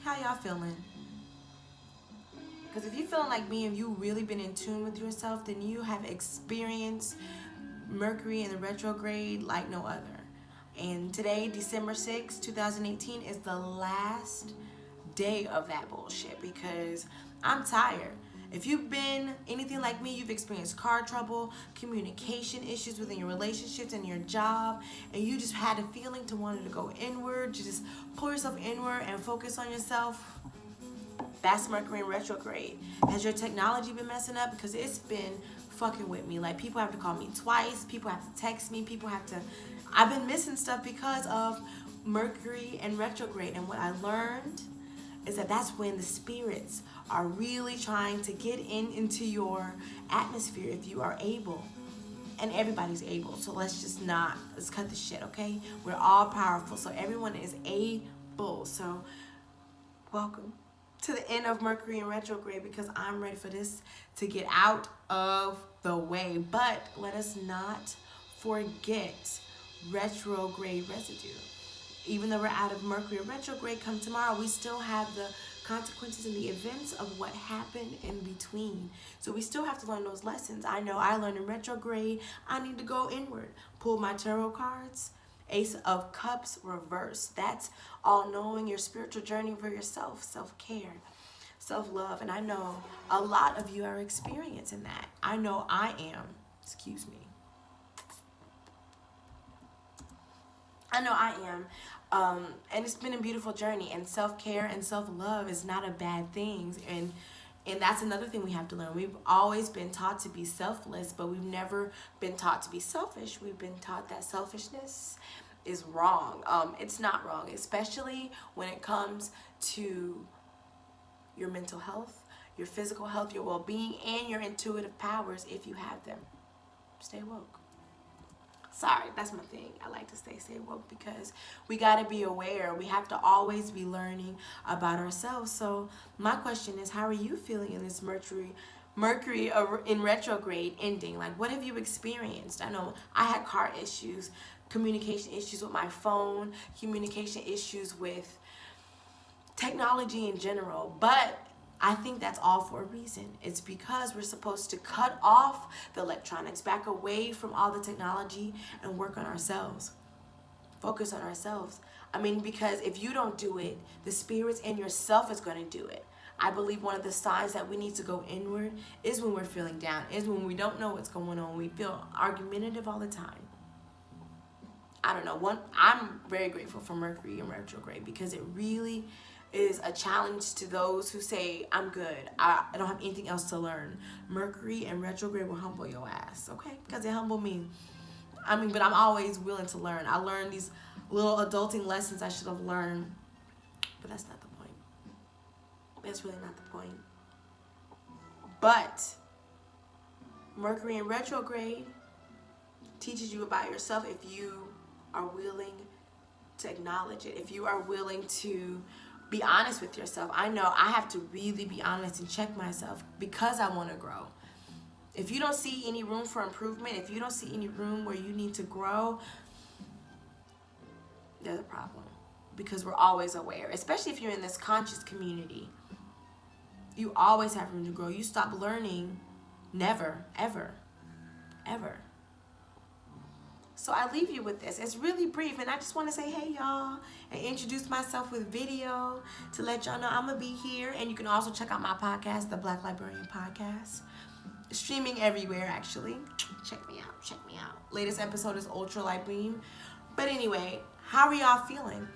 How y'all feeling? Because if you're feeling like me and you really been in tune with yourself, then you have experienced Mercury in the retrograde like no other. And today, December 6, 2018, is the last day of that bullshit because I'm tired. If you've been anything like me, you've experienced car trouble, communication issues within your relationships and your job, and you just had a feeling to want to go inward, to just pull yourself inward and focus on yourself. That's Mercury in retrograde. Has your technology been messing up? Because it's been fucking with me. Like, people have to call me twice, people have to text me, I've been missing stuff because of Mercury and retrograde. And what I learned is that that's when the spirits are really trying to get into your atmosphere if you are able. And everybody's able, so let's cut the shit, okay? We're all powerful, so everyone is able. So welcome to the end of Mercury in retrograde, because I'm ready for this to get out of the way. But let us not forget retrograde residue. Even though we're out of Mercury retrograde, come tomorrow, we still have the consequences and the events of what happened in between. So we still have to learn those lessons. I know I learned in retrograde, I need to go inward. Pull my tarot cards, Ace of Cups reversed. That's all knowing your spiritual journey for yourself, self-care, self-love. And I know a lot of you are experiencing that. I know I am. Excuse me. I know I am. And it's been a beautiful journey, and self-care and self-love is not a bad thing. And that's another thing we have to learn. We've always been taught to be selfless, but we've never been taught to be selfish. We've been taught that selfishness is wrong. It's not wrong, especially when it comes to your mental health, your physical health, your well-being, and your intuitive powers if you have them. Stay woke. Sorry, that's my thing. I like to stay woke because we got to be aware. We have to always be learning about ourselves. So my question is, how are you feeling in this Mercury in retrograde ending? Like, what have you experienced? I know I had car issues, communication issues with my phone, communication issues with technology in general, but I think that's all for a reason. It's because we're supposed to cut off the electronics, back away from all the technology, and work on ourselves. Focus on ourselves. I mean, because if you don't do it, the spirits and yourself is going to do it. I believe one of the signs that we need to go inward is when we're feeling down, is when we don't know what's going on. We feel argumentative all the time. I don't know. I'm very grateful for Mercury in retrograde because it really is a challenge to those who say, I'm good, I don't have anything else to learn. Mercury and retrograde will humble your ass, okay? Because it humbled me. I mean, but I'm always willing to learn. I learned these little adulting lessons I should have learned, but that's not the point. That's really not the point. But Mercury in retrograde teaches you about yourself if you are willing to acknowledge it, if you are willing to be honest with yourself. I know I have to really be honest and check myself because I want to grow. If you don't see any room for improvement, if you don't see any room where you need to grow, there's a problem. Because we're always aware, especially if you're in this conscious community. You always have room to grow. You stop learning, never, ever, ever. So I leave you with this. It's really brief, and I just want to say, hey, y'all, and introduce myself with video to let y'all know I'm going to be here. And you can also check out my podcast, the Black Librarian Podcast. Streaming everywhere, actually. Check me out. Check me out. Latest episode is Ultra Light Beam. But anyway, how are y'all feeling?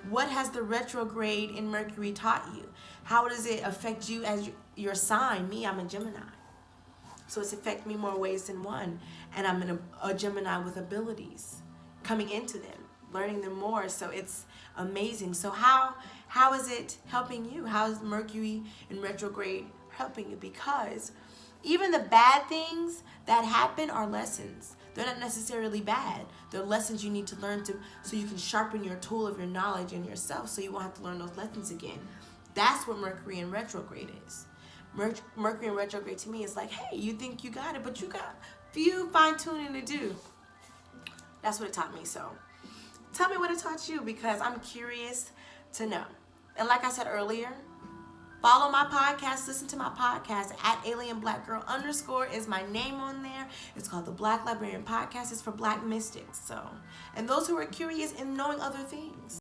What has the retrograde in Mercury taught you? How does it affect you as your sign? Me, I'm a Gemini. So it's affected me more ways than one. And I'm in a Gemini with abilities coming into them, learning them more. So it's amazing. So how is it helping you? How is Mercury in retrograde helping you? Because even the bad things that happen are lessons. They're not necessarily bad. They're lessons you need to learn so you can sharpen your tool of your knowledge and yourself so you won't have to learn those lessons again. That's what Mercury in retrograde is. Mercury in retrograde to me is like, hey, you think you got it, but you got a few fine-tuning to do. That's what it taught me. So tell me what it taught you, because I'm curious to know. And like I said earlier, follow my podcast, listen to my podcast at Alien Black Girl _ is my name on there. It's called the Black Librarian Podcast. It's for Black mystics. So, and those who are curious in knowing other things.